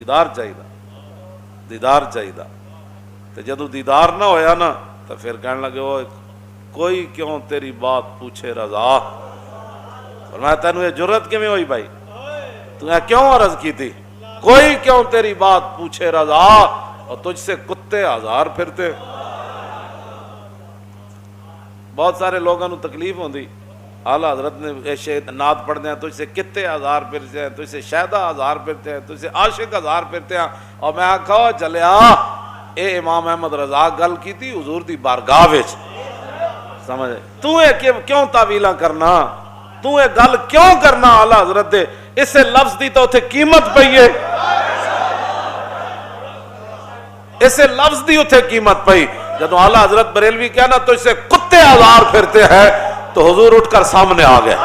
دیدار چاہیے، دیدار چاہیے۔ تو جدو دیدار نہ ہویا نا تو پھر کہنے لگے وہ کوئی کیوں تیری بات پوچھے رضا۔ فرمایا تینوں یہ جرت کیویں ہوئی بھائی، تو نے کیوں عرض کی تھی کوئی کیوں تیری بات پوچھے رضا، اور تجھ سے کتے ہزار پھرتے۔ بہت سارے لوگوں کو تکلیف ہوندی، اعلیٰ حضرت نے شہید نعت پڑھتے ہیں تجھ سے کتے ہزار پھرتے ہیں، تجھ سے شہدہ ہزار پھرتے ہیں، تجھ سے عاشق ہزار پھرتے ہیں، اور میں آکھا چلیا اے امام احمد رضا گل کی تھی حضور دی بارگاہ وچ، سمجھے تو یہ کیوں تعویلاں کرنا، تو یہ گل کیوں کرنا اعلیٰ حضرت دے اسے لفظ دی تو اتھے قیمت پئی ہے، اسے لفظ دی اتھے قیمت پئی۔ جدو اعلیٰ حضرت بریلوی کہنا تو اسے کتے ہزار پھرتے ہیں تو حضور اٹھ کر سامنے آ گئے۔